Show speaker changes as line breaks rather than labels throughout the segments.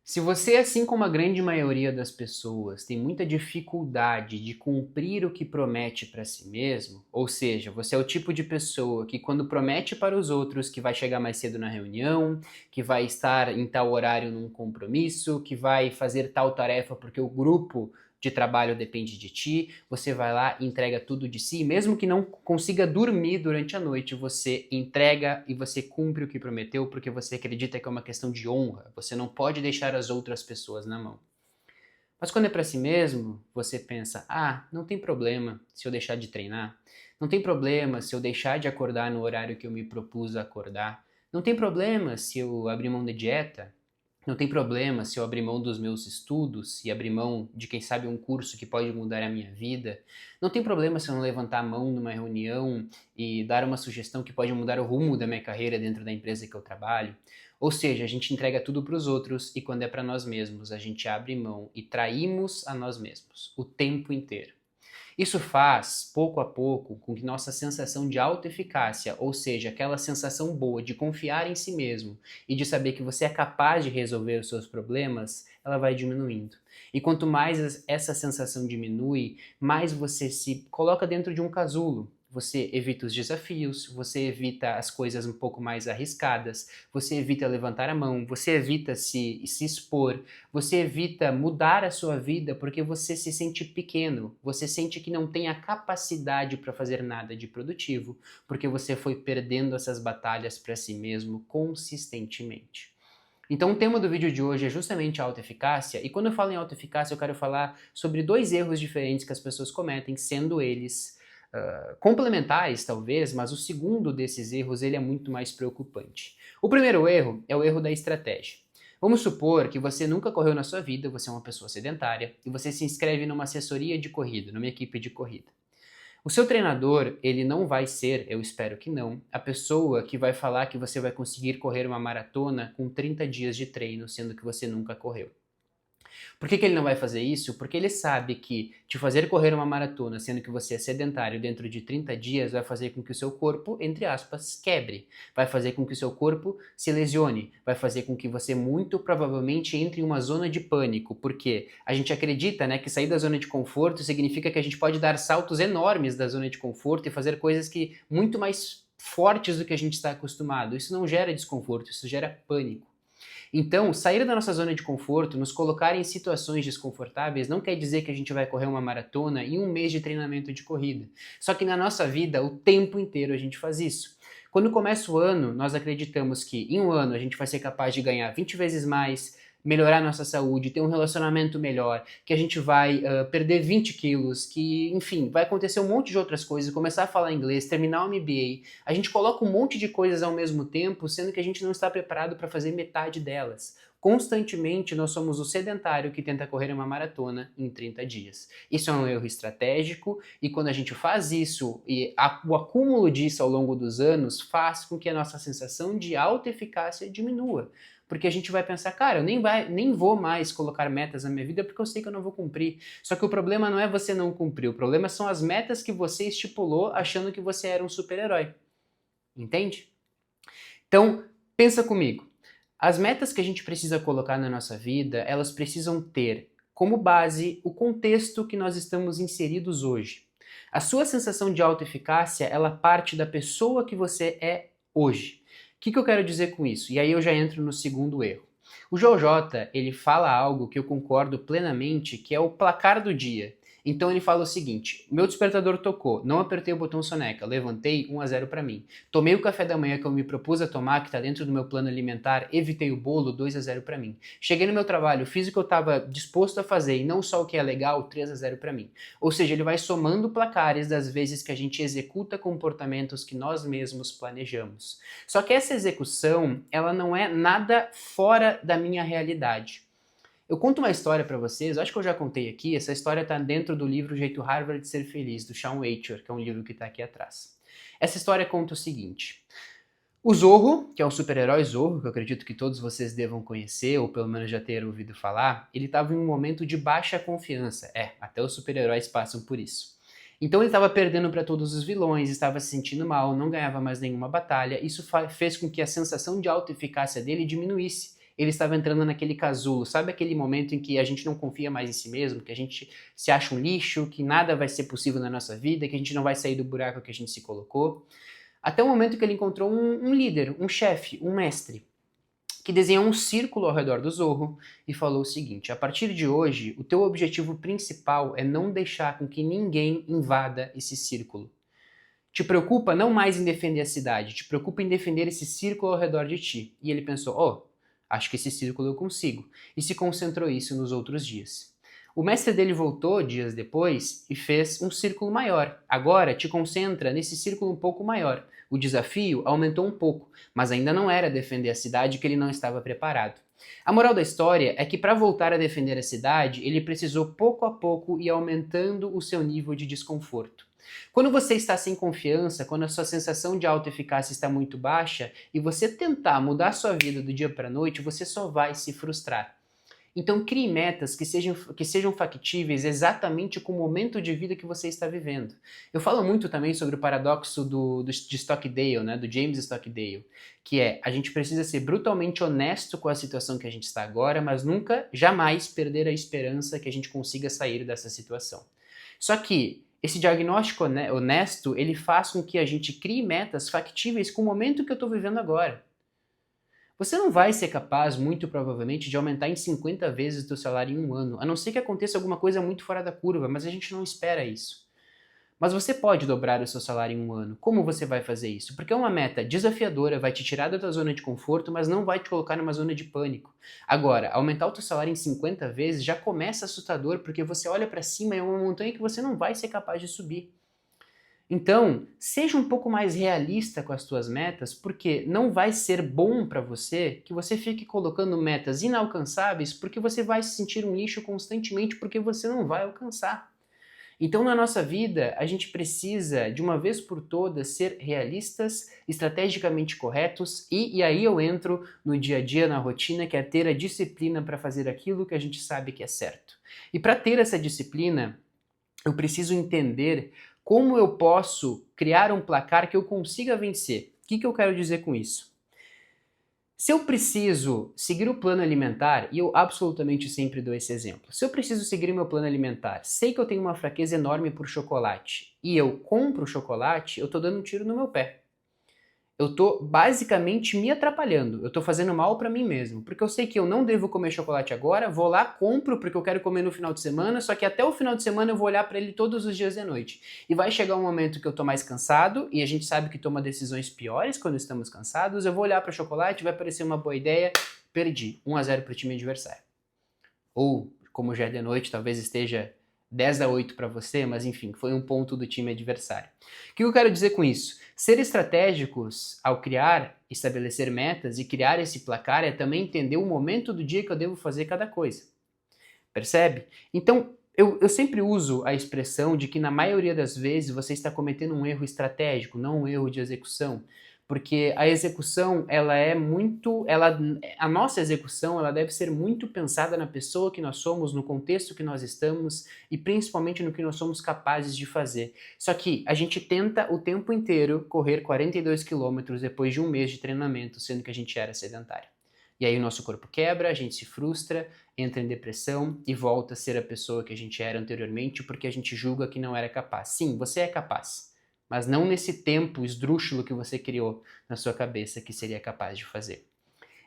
Se você, assim como a grande maioria das pessoas, tem muita dificuldade de cumprir o que promete para si mesmo, ou seja, você é o tipo de pessoa que quando promete para os outros que vai chegar mais cedo na reunião, que vai estar em tal horário num compromisso, que vai fazer tal tarefa porque o grupo de trabalho depende de ti, você vai lá e entrega tudo de si, mesmo que não consiga dormir durante a noite, você entrega e você cumpre o que prometeu porque você acredita que é uma questão de honra, você não pode deixar as outras pessoas na mão. Mas quando é para si mesmo, você pensa: ah, não tem problema se eu deixar de treinar, não tem problema se eu deixar de acordar no horário que eu me propus a acordar, não tem problema se eu abrir mão da dieta, não tem problema se eu abrir mão dos meus estudos e abrir mão de, quem sabe, um curso que pode mudar a minha vida. Não tem problema se eu não levantar a mão numa reunião e dar uma sugestão que pode mudar o rumo da minha carreira dentro da empresa que eu trabalho. Ou seja, a gente entrega tudo para os outros e quando é para nós mesmos, a gente abre mão e traímos a nós mesmos o tempo inteiro. Isso faz, pouco a pouco, com que nossa sensação de autoeficácia, ou seja, aquela sensação boa de confiar em si mesmo e de saber que você é capaz de resolver os seus problemas, ela vai diminuindo. E quanto mais essa sensação diminui, mais você se coloca dentro de um casulo. Você evita os desafios, você evita as coisas um pouco mais arriscadas, você evita levantar a mão, você evita se expor, você evita mudar a sua vida porque você se sente pequeno, você sente que não tem a capacidade para fazer nada de produtivo, porque você foi perdendo essas batalhas para si mesmo consistentemente. Então o tema do vídeo de hoje é justamente a autoeficácia, e quando eu falo em autoeficácia eu quero falar sobre dois erros diferentes que as pessoas cometem, sendo eles complementares talvez, mas o segundo desses erros ele é muito mais preocupante. O primeiro erro é o erro da estratégia. Vamos supor que você nunca correu na sua vida, você é uma pessoa sedentária, e você se inscreve numa assessoria de corrida, numa equipe de corrida. O seu treinador, ele não vai ser, eu espero que não, a pessoa que vai falar que você vai conseguir correr uma maratona com 30 dias de treino, sendo que você nunca correu. Por que ele não vai fazer isso? Porque ele sabe que te fazer correr uma maratona, sendo que você é sedentário dentro de 30 dias, vai fazer com que o seu corpo, entre aspas, quebre. Vai fazer com que o seu corpo se lesione. Vai fazer com que você muito provavelmente entre em uma zona de pânico. Porque a gente acredita, né, que sair da zona de conforto significa que a gente pode dar saltos enormes da zona de conforto e fazer coisas que muito mais fortes do que a gente está acostumado. Isso não gera desconforto, isso gera pânico. Então, sair da nossa zona de conforto, nos colocar em situações desconfortáveis, não quer dizer que a gente vai correr uma maratona em um mês de treinamento de corrida. Só que na nossa vida, o tempo inteiro a gente faz isso. Quando começa o ano, nós acreditamos que em um ano a gente vai ser capaz de ganhar 20 vezes mais, melhorar nossa saúde, ter um relacionamento melhor, que a gente vai perder 20 quilos, que, enfim, vai acontecer um monte de outras coisas, começar a falar inglês, terminar o MBA. A gente coloca um monte de coisas ao mesmo tempo, sendo que a gente não está preparado para fazer metade delas. Constantemente nós somos o sedentário que tenta correr uma maratona em 30 dias. Isso é um erro estratégico e quando a gente faz isso e o acúmulo disso ao longo dos anos faz com que a nossa sensação de autoeficácia diminua. Porque a gente vai pensar, cara, eu nem vou mais colocar metas na minha vida porque eu sei que eu não vou cumprir. Só que o problema não é você não cumprir, o problema são as metas que você estipulou achando que você era um super-herói. Entende? Então, pensa comigo. As metas que a gente precisa colocar na nossa vida, elas precisam ter como base o contexto que nós estamos inseridos hoje. A sua sensação de autoeficácia, ela parte da pessoa que você é hoje. O que eu quero dizer com isso? E aí eu já entro no segundo erro. O JJ, ele fala algo que eu concordo plenamente, que é o placar do dia. Então ele fala o seguinte: meu despertador tocou, não apertei o botão soneca, levantei 1-0 para mim. Tomei o café da manhã que eu me propus a tomar, que está dentro do meu plano alimentar, evitei o bolo, 2-0 para mim. Cheguei no meu trabalho, fiz o que eu estava disposto a fazer e não só o que é legal, 3-0 para mim. Ou seja, ele vai somando placares das vezes que a gente executa comportamentos que nós mesmos planejamos. Só que essa execução, ela não é nada fora da minha realidade. Eu conto uma história para vocês, acho que eu já contei aqui, essa história está dentro do livro Jeito Harvard de Ser Feliz, do Shawn Achor, que é um livro que está aqui atrás. Essa história conta o seguinte: o Zorro, que é o super-herói Zorro, que eu acredito que todos vocês devam conhecer, ou pelo menos já ter ouvido falar, ele estava em um momento de baixa confiança. Até os super-heróis passam por isso. Então ele estava perdendo para todos os vilões, estava se sentindo mal, não ganhava mais nenhuma batalha. Isso fez com que a sensação de autoeficácia dele diminuísse. ele estava entrando naquele casulo. Sabe aquele momento em que a gente não confia mais em si mesmo, que a gente se acha um lixo, que nada vai ser possível na nossa vida, que a gente não vai sair do buraco que a gente se colocou? Até o momento que ele encontrou um líder, um chefe, um mestre, que desenhou um círculo ao redor do Zorro e falou o seguinte: a partir de hoje, o teu objetivo principal é não deixar com que ninguém invada esse círculo. Te preocupa não mais em defender a cidade, te preocupa em defender esse círculo ao redor de ti. E ele pensou: acho que esse círculo eu consigo. E se concentrou isso nos outros dias. O mestre dele voltou dias depois e fez um círculo maior. Agora te concentra nesse círculo um pouco maior. O desafio aumentou um pouco, mas ainda não era defender a cidade que ele não estava preparado. A moral da história é que para voltar a defender a cidade, ele precisou pouco a pouco ir aumentando o seu nível de desconforto. Quando você está sem confiança, quando a sua sensação de autoeficácia está muito baixa e você tentar mudar a sua vida do dia para a noite, você só vai se frustrar. Então crie metas que sejam factíveis exatamente com o momento de vida que você está vivendo. Eu falo muito também sobre o paradoxo de Stockdale, né, do James Stockdale, que é: a gente precisa ser brutalmente honesto com a situação que a gente está agora, mas nunca, jamais perder a esperança que a gente consiga sair dessa situação. Só que esse diagnóstico honesto, ele faz com que a gente crie metas factíveis com o momento que eu estou vivendo agora. Você não vai ser capaz, muito provavelmente, de aumentar em 50 vezes o seu salário em um ano, a não ser que aconteça alguma coisa muito fora da curva, mas a gente não espera isso. Mas você pode dobrar o seu salário em um ano. Como você vai fazer isso? Porque é uma meta desafiadora, vai te tirar da tua zona de conforto, mas não vai te colocar numa zona de pânico. Agora, aumentar o teu salário em 50 vezes já começa assustador, porque você olha para cima e é uma montanha que você não vai ser capaz de subir. Então, seja um pouco mais realista com as tuas metas, porque não vai ser bom para você que você fique colocando metas inalcançáveis, porque você vai se sentir um lixo constantemente porque você não vai alcançar. Então, na nossa vida, a gente precisa, de uma vez por todas, ser realistas, estrategicamente corretos, e aí eu entro no dia a dia, na rotina, que é ter a disciplina para fazer aquilo que a gente sabe que é certo. E para ter essa disciplina, eu preciso entender como eu posso criar um placar que eu consiga vencer. O que eu quero dizer com isso? Se eu preciso seguir o plano alimentar, e eu absolutamente sempre dou esse exemplo, se eu preciso seguir o meu plano alimentar, sei que eu tenho uma fraqueza enorme por chocolate, e eu compro chocolate, eu tô dando um tiro no meu pé. Eu tô basicamente me atrapalhando, eu tô fazendo mal pra mim mesmo, porque eu sei que eu não devo comer chocolate agora, vou lá, compro porque eu quero comer no final de semana, só que até o final de semana eu vou olhar pra ele todos os dias de noite. E vai chegar um momento que eu tô mais cansado, e a gente sabe que toma decisões piores quando estamos cansados, eu vou olhar pra chocolate, vai parecer uma boa ideia, perdi, 1-0 pro time adversário. Ou, como já é de noite, talvez esteja 10-8 para você, mas enfim, foi um ponto do time adversário. O que eu quero dizer com isso? Ser estratégicos ao criar, estabelecer metas e criar esse placar é também entender o momento do dia que eu devo fazer cada coisa. Percebe? Então, eu sempre uso a expressão de que na maioria das vezes você está cometendo um erro estratégico, não um erro de execução. Porque a execução, a nossa execução, ela deve ser muito pensada na pessoa que nós somos, no contexto que nós estamos e principalmente no que nós somos capazes de fazer. Só que a gente tenta o tempo inteiro correr 42 quilômetros depois de um mês de treinamento, sendo que a gente era sedentário. E aí o nosso corpo quebra, a gente se frustra, entra em depressão e volta a ser a pessoa que a gente era anteriormente porque a gente julga que não era capaz. Sim, você é capaz. Mas não nesse tempo esdrúxulo que você criou na sua cabeça que seria capaz de fazer.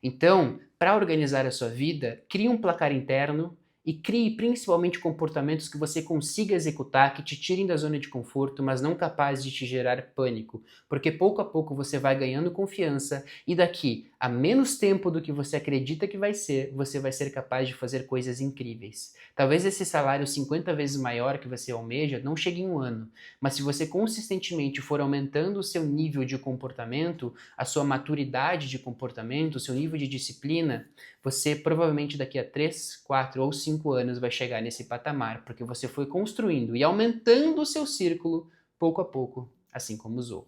Então, para organizar a sua vida, crie um placar interno e crie principalmente comportamentos que você consiga executar, que te tirem da zona de conforto, mas não capazes de te gerar pânico, porque pouco a pouco você vai ganhando confiança e daqui a menos tempo do que você acredita que você vai ser capaz de fazer coisas incríveis. Talvez esse salário 50 vezes maior que você almeja não chegue em um ano, mas se você consistentemente for aumentando o seu nível de comportamento, a sua maturidade de comportamento, o seu nível de disciplina, você provavelmente daqui a 3, 4 ou 5 anos vai chegar nesse patamar, porque você foi construindo e aumentando o seu círculo pouco a pouco, assim como o Zorro.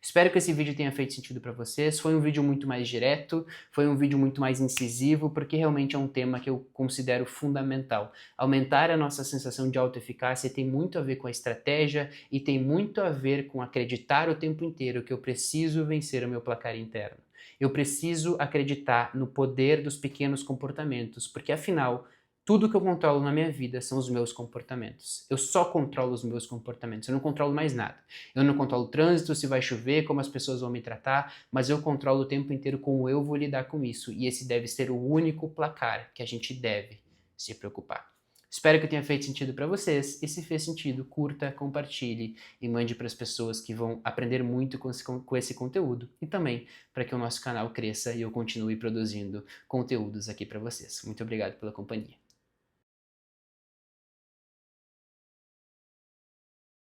Espero que esse vídeo tenha feito sentido para vocês. Foi um vídeo muito mais direto, foi um vídeo muito mais incisivo, porque realmente é um tema que eu considero fundamental. Aumentar a nossa sensação de autoeficácia tem muito a ver com a estratégia e tem muito a ver com acreditar o tempo inteiro que eu preciso vencer o meu placar interno. Eu preciso acreditar no poder dos pequenos comportamentos, porque afinal, tudo que eu controlo na minha vida são os meus comportamentos. Eu só controlo os meus comportamentos, eu não controlo mais nada. Eu não controlo o trânsito, se vai chover, como as pessoas vão me tratar, mas eu controlo o tempo inteiro como eu vou lidar com isso. E esse deve ser o único placar que a gente deve se preocupar. Espero que tenha feito sentido para vocês, e se fez sentido, curta, compartilhe e mande para as pessoas que vão aprender muito com esse conteúdo, e também para que o nosso canal cresça e eu continue produzindo conteúdos aqui para vocês. Muito obrigado pela companhia.